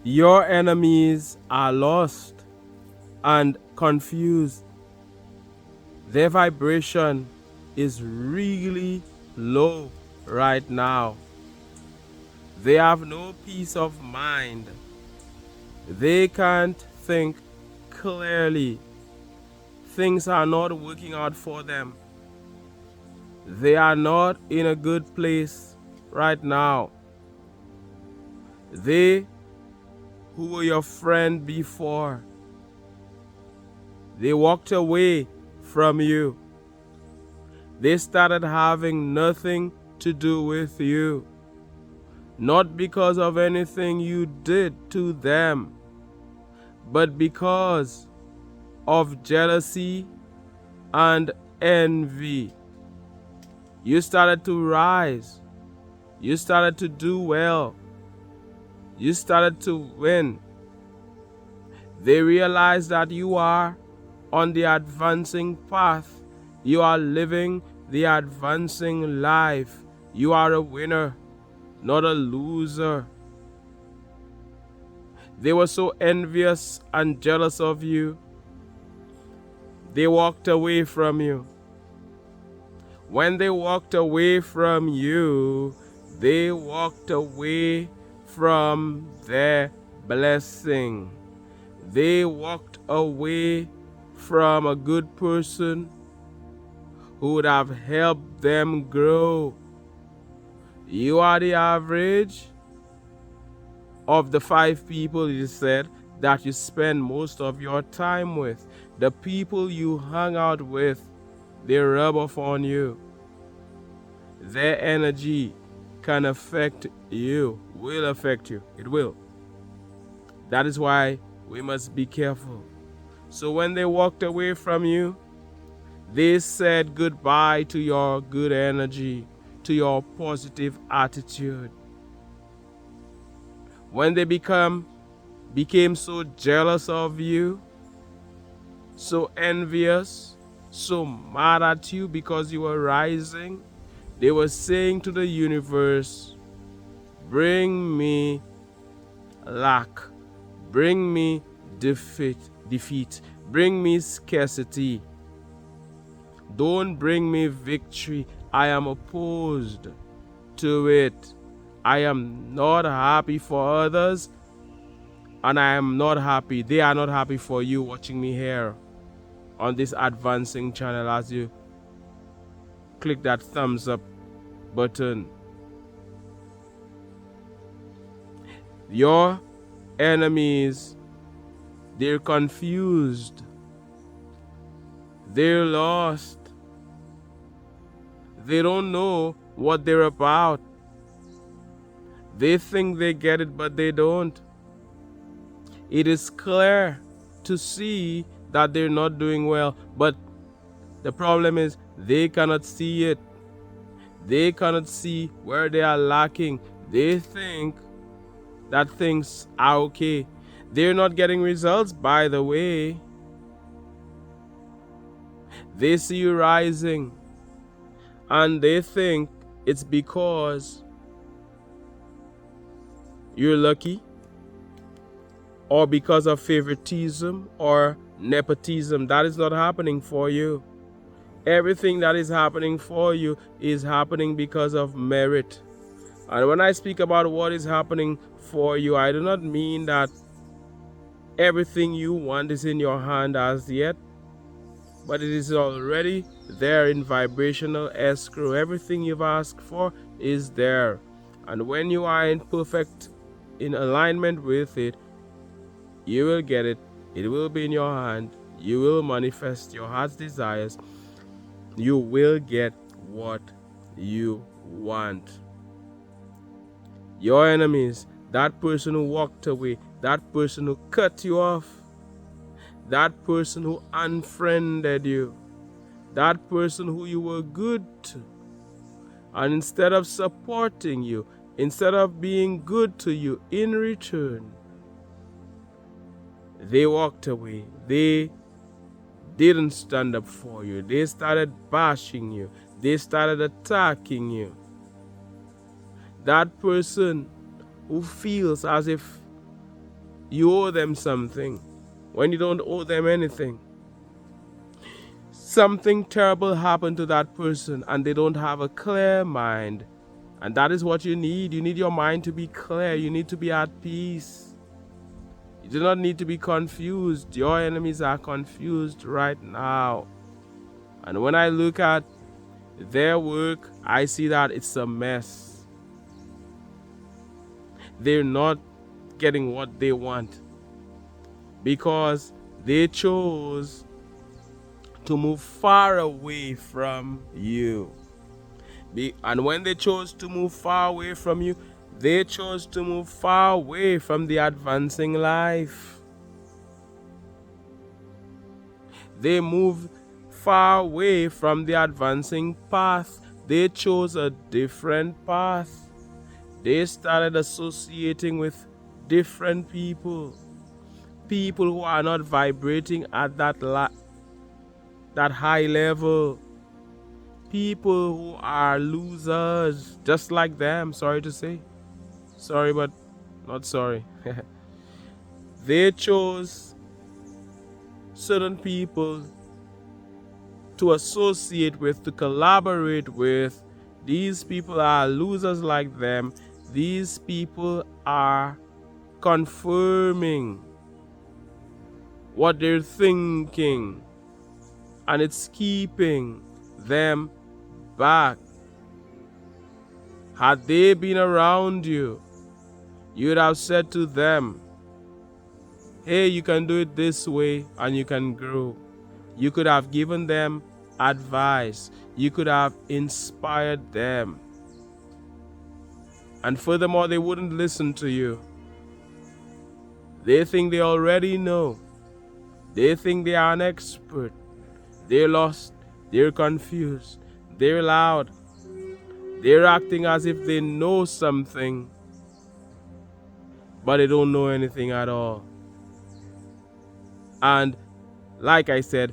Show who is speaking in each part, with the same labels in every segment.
Speaker 1: Your enemies are lost and confused. Their vibration is really low right now. They have no peace of mind. They can't think clearly. Things are not working out for them. They are not in a good place right now. They who were your friend before, they walked away from you. They started having nothing to do with you. Not because of anything you did to them, but because of jealousy and envy. You started to rise. You started to do well. You started to win. They realized that you are on the advancing path. You are living the advancing life. You are a winner, not a loser. They were so envious and jealous of you. They walked away from you. When they walked away from you, they walked away from their blessing. They walked away from a good person who would have helped them grow. You are the average of the 5 people, it is said, that you spend most of your time with. The people you hang out with, they rub off on you. Their energy can affect you, will affect you. It will. That is why we must be careful. So when they walked away from you, they said goodbye to your good energy, to your positive attitude. When they became so jealous of you, so envious, so mad at you because you were rising, they were saying to the universe, bring me lack, bring me defeat, bring me scarcity. Don't bring me victory. I am opposed to it. I am not happy for others, and I am not happy. They are not happy for you watching me here on this advancing channel as you click that thumbs up button. Your enemies, they're confused. They're lost. They don't know what they're about. They think they get it, but they don't. It is clear to see that they're not doing well, but the problem is they cannot see it. They cannot see where they are lacking. They think that things are okay. They're not getting results, by the way. They see you rising, and they think it's because you're lucky, or because of favoritism or nepotism. That is not happening for you. Everything that is happening for you is happening because of merit. And when I speak about what is happening for you, I do not mean that everything you want is in your hand as yet, but it is already there in vibrational escrow. Everything you've asked for is there. And when you are in alignment with it, you will get it. It will be in your hand. You will manifest your heart's desires. You will get what you want. Your enemies, that person who walked away, that person who cut you off, that person who unfriended you, that person who you were good to, and instead of supporting you, instead of being good to you in return, they walked away. They didn't stand up for you. They started bashing you. They started attacking you. That person who feels as if you owe them something, when you don't owe them anything. Something terrible happened to that person and they don't have a clear mind. And that is what you need. You need your mind to be clear. You need to be at peace. You do not need to be confused. Your enemies are confused right now. And when I look at their work, I see that it's a mess. They're not getting what they want because they chose to move far away from you. And when they chose to move far away from you, they chose to move far away from the advancing life. They moved far away from the advancing path. They chose a different path. They started associating with different people. People who are not vibrating at that high level. People who are losers, just like them, sorry to say. Sorry, but not sorry. They chose certain people to associate with, to collaborate with. These people are losers like them. These people are confirming what they're thinking, and it's keeping them back. Had they been around you, you'd have said to them, hey, you can do it this way and you can grow. You could have given them advice. You could have inspired them. And furthermore, they wouldn't listen to you. They think they already know. They think they are an expert. They're lost. They're confused. They're loud. They're acting as if they know something, but they don't know anything at all. And like I said,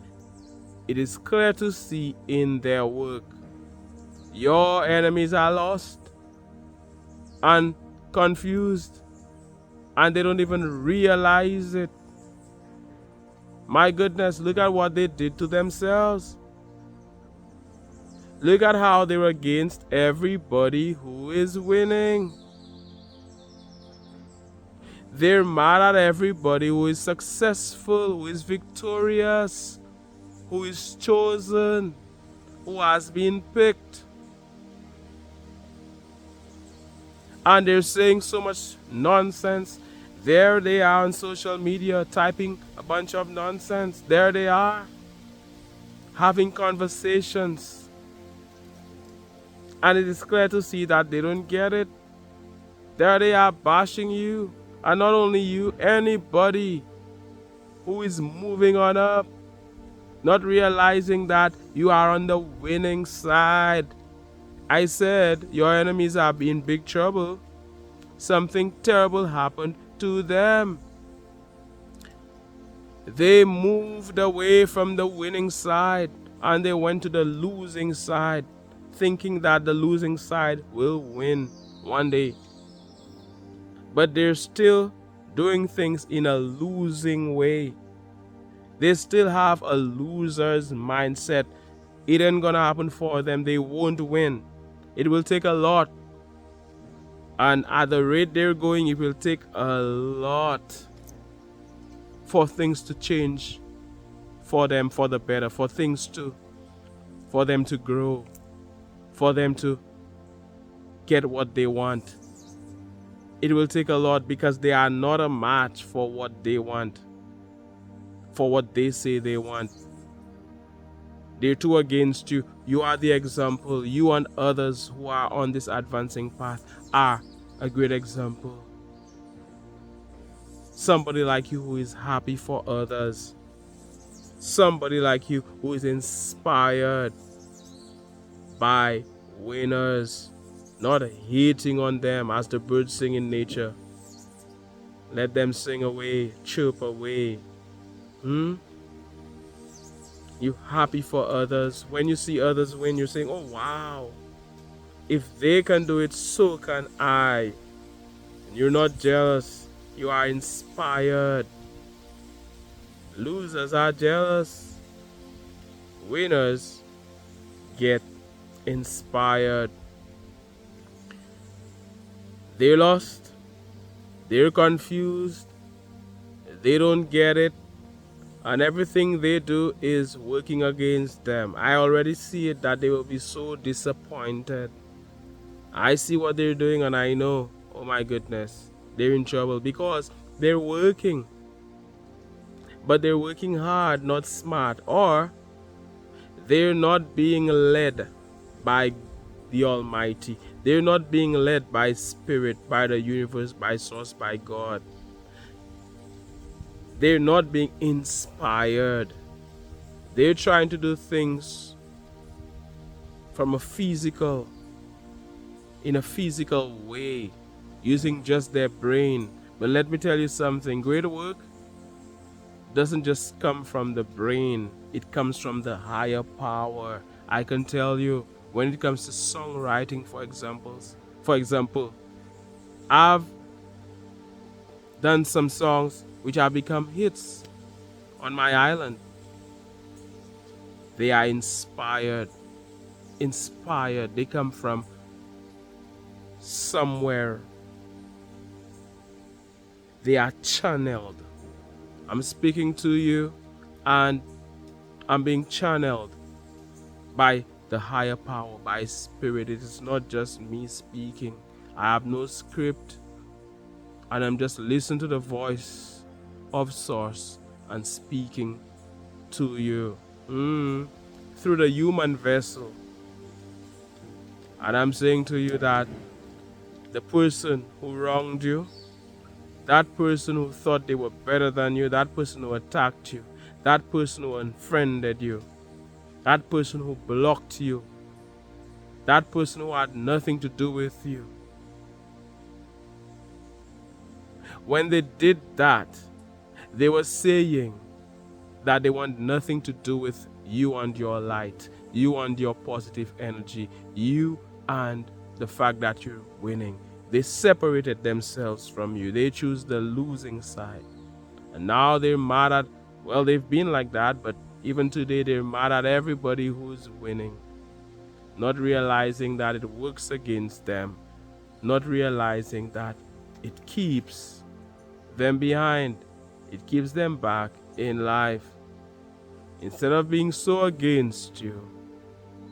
Speaker 1: it is clear to see in their work. Your enemies are lost and confused, and they don't even realize it. My goodness, look at what they did to themselves. Look at how they were against everybody who is winning. They're mad at everybody who is successful, who is victorious, who is chosen, who has been picked. And they're saying so much nonsense. There they are on social media typing a bunch of nonsense. There they are having conversations. And it is clear to see that they don't get it. There they are bashing you. And not only you, anybody who is moving on up, not realizing that you are on the winning side. I said your enemies are in big trouble. Something terrible happened to them. They moved away from the winning side and they went to the losing side, thinking that the losing side will win one day. But they're still doing things in a losing way. They still have a loser's mindset. It ain't gonna happen for them. They won't win. It will take a lot. And at the rate they're going, it will take a lot for things to change for them for the better, for them to grow, for them to get what they want. It will take a lot because they are not a match for what they want, for what they say they want. They're too against you. You are the example. You and others who are on this advancing path are a great example. Somebody like you who is happy for others. Somebody like you who is inspired by winners, not hating on them as the birds sing in nature. Let them sing away, chirp away. You're happy for others. When you see others win, you're saying, oh wow, if they can do it, so can I. And you're not jealous. You are inspired. Losers are jealous. Winners get inspired. They're lost. They're confused. They don't get it. And everything they do is working against them. I already see it that they will be so disappointed. I see what they're doing and I know, oh my goodness, they're in trouble because they're working. But they're working hard, not smart, or they're not being led by the Almighty. They're not being led by Spirit, by the universe, by Source, by God. They're not being inspired. They're trying to do things from in a physical way, using just their brain. But let me tell you something, great work doesn't just come from the brain, it comes from the higher power. I can tell you, when it comes to songwriting, for example, I've done some songs which have become hits on my island. They are inspired. They come from somewhere. They are channeled. I'm speaking to you and I'm being channeled by the higher power, by Spirit. It is not just me speaking. I have no script and I'm just listening to the voice of Source and speaking to you through the human vessel. And I'm saying to you that the person who wronged you, that person who thought they were better than you, that person who attacked you, that person who unfriended you, that person who blocked you, that person who had nothing to do with you, when they did that, they were saying that they want nothing to do with you and your light, you and your positive energy, you and the fact that you're winning. They separated themselves from you. They choose the losing side. And now they're mad at, well, they've been like that, but even today they're mad at everybody who's winning. Not realizing that it works against them. Not realizing that it keeps them behind. It keeps them back in life. Instead of being so against you,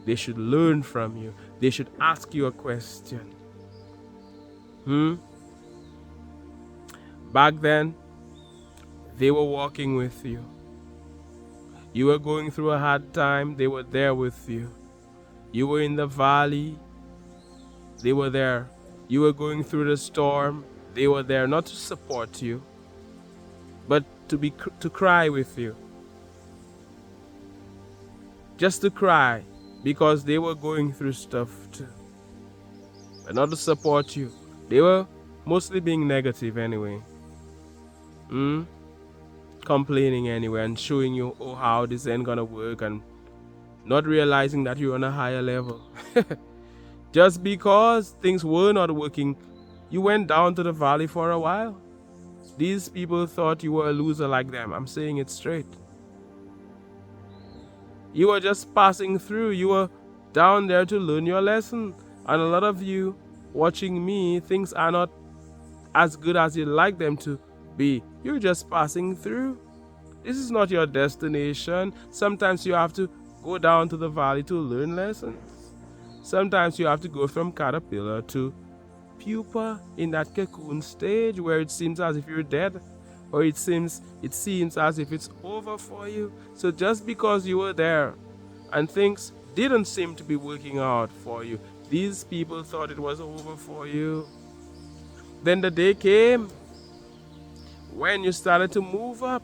Speaker 1: they should learn from you. They should ask you a question. Back then, they were walking with you. You were going through a hard time, they were there with you. You were in the valley, they were there. You were going through the storm, they were there, not to support you, but to cry with you. Just to cry, because they were going through stuff too. But not to support you. They were mostly being negative anyway. Complaining anyway and showing you, oh, how this ain't gonna work, and not realizing that you're on a higher level. Just because things were not working, you went down to the valley for a while. These people thought you were a loser like them. I'm saying it straight. You were just passing through. You were down there to learn your lesson. And a lot of you watching me, things are not as good as you'd like them to be. You're just passing through. This is not your destination. Sometimes you have to go down to the valley to learn lessons. Sometimes you have to go from caterpillar to pupa, in that cocoon stage where it seems as if you're dead, or it seems as if it's over for you. So just because you were there and things didn't seem to be working out for you, these people thought it was over for you. Then the day came when you started to move up,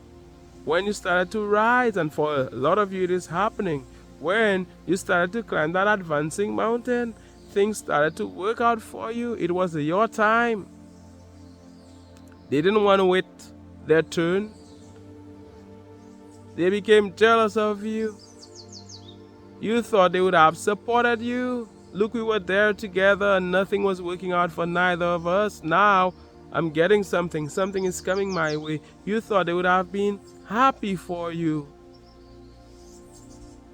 Speaker 1: when you started to rise, and for a lot of you it is happening. When you started to climb that advancing mountain, things started to work out for you. It was your time. They didn't want to wait their turn. They became jealous of you. You thought they would have supported you. Look, we were there together and nothing was working out for neither of us. Now, I'm getting something. Something is coming my way. You thought they would have been happy for you.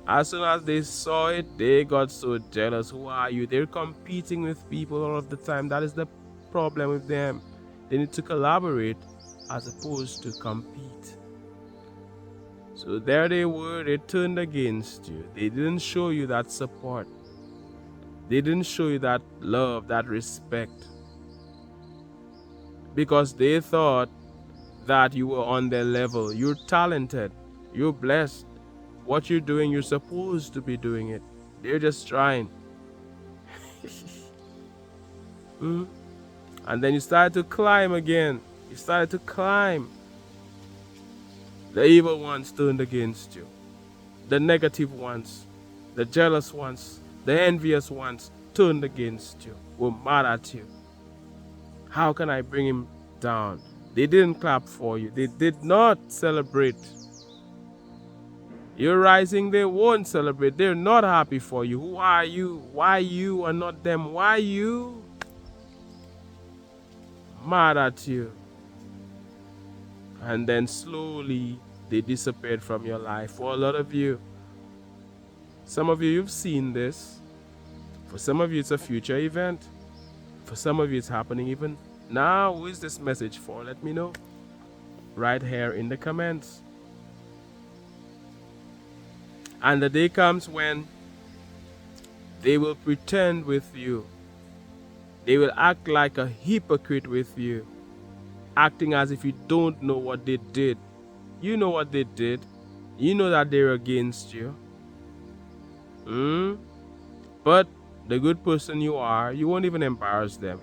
Speaker 1: As soon as they saw it, they got so jealous. Who are you? They're competing with people all of the time. That is the problem with them. They need to collaborate as opposed to compete. So there they were, they turned against you. They didn't show you that support. They didn't show you that love, that respect. Because they thought that you were on their level. You're talented. You're blessed. What you're doing, you're supposed to be doing it. They're just trying. And then you started to climb again. You started to climb. The evil ones turned against you. The negative ones, the jealous ones, the envious ones turned against you, were mad at you. How can I bring him down? They didn't clap for you. They did not celebrate. You're rising, they won't celebrate. They're not happy for you. Who are you? Why you and not them? Why you? Mad at you. And then slowly they disappeared from your life. For a lot of you, some of you, you've seen this. For some of you, it's a future event. For some of you, it's happening even now. Who is this message for? Let me know. Right here in the comments. And the day comes when they will pretend with you. They will act like a hypocrite with you. Acting as if you don't know what they did. You know what they did. You know that they're against you. But the good person you are, you won't even embarrass them.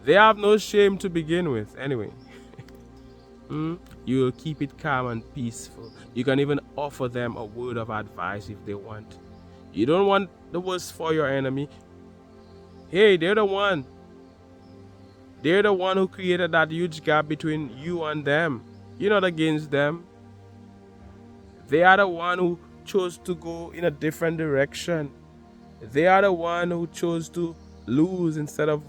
Speaker 1: They have no shame to begin with anyway. You will keep it calm and peaceful. You can even offer them a word of advice if they want. You don't want the worst for your enemy. Hey, they're the one. They're the one who created that huge gap between you and them. You're not against them. They are the one who chose to go in a different direction. They are the one who chose to lose instead of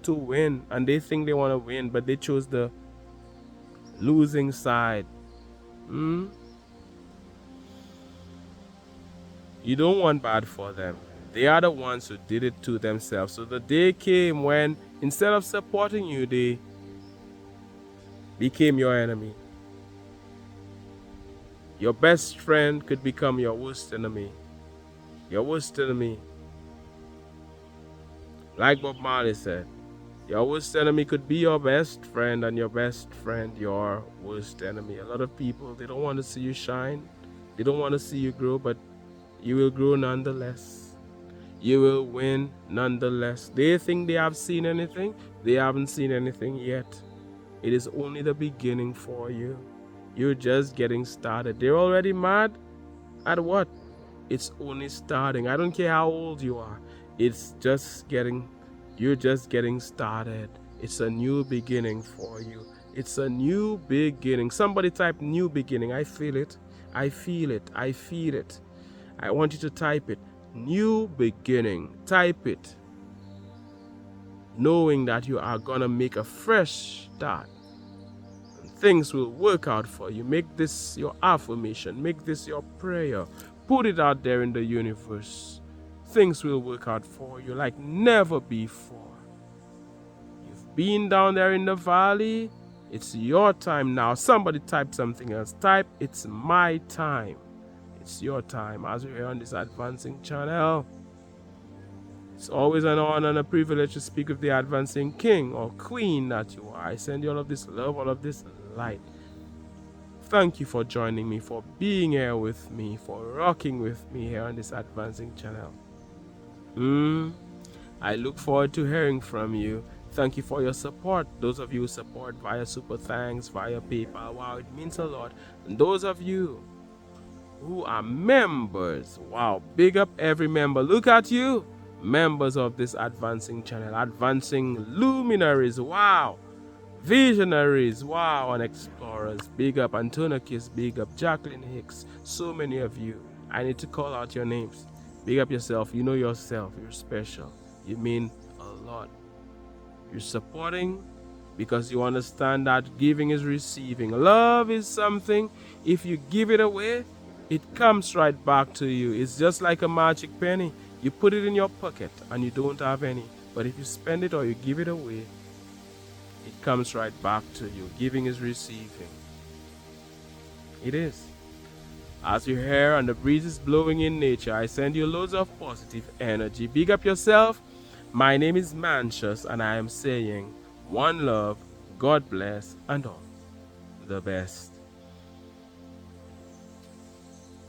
Speaker 1: to win. And they think they want to win, but they chose the losing side. You don't want bad for them. They are the ones who did it to themselves. So the day came when instead of supporting you, they became your enemy. Your best friend could become your worst enemy. Your worst enemy. Like Bob Marley said, your worst enemy could be your best friend, and your best friend your worst enemy. A lot of people, they don't want to see you shine. They don't want to see you grow, but you will grow nonetheless. You will win nonetheless. They think they have seen anything. They haven't seen anything yet. It is only the beginning for you. You're just getting started. They're already mad at what? It's only starting. I don't care how old you are. It's just getting, you're just getting started. It's a new beginning for you. It's a new beginning. Somebody type new beginning. I feel it. I feel it. I feel it. I want you to type it. New beginning. Type it. Knowing that you are going to make a fresh start. And things will work out for you. Make this your affirmation. Make this your prayer. Put it out there in the universe. Things will work out for you like never before. You've been down there in the valley. It's your time now. Somebody type something else. Type, it's my time. It's your time as we're here on this advancing channel. It's always an honor and a privilege to speak with the advancing king or queen that you are. I send you all of this love, all of this light. Thank you for joining me, for being here with me, for rocking with me here on this advancing channel. I look forward to hearing from you. Thank you for your support. Those of you who support via Super Thanks, via PayPal, wow, it means a lot. And those of you who are members, wow, big up every member. Look at you, members of this advancing channel, advancing luminaries, wow, visionaries, wow, and explorers. Big up Antonikis, big up Jacqueline Hicks, so many of you. I need to call out your names. Big up yourself. You know yourself. You're special. You mean a lot. You're supporting because you understand that giving is receiving. Love is something, if you give it away, it comes right back to you. It's just like a magic penny. You put it in your pocket and you don't have any. But if you spend it or you give it away, it comes right back to you. Giving is receiving. It is. As you hear and the breeze is blowing in nature, I send you loads of positive energy. Big up yourself. My name is Mantius and I am saying one love, God bless, and all the best.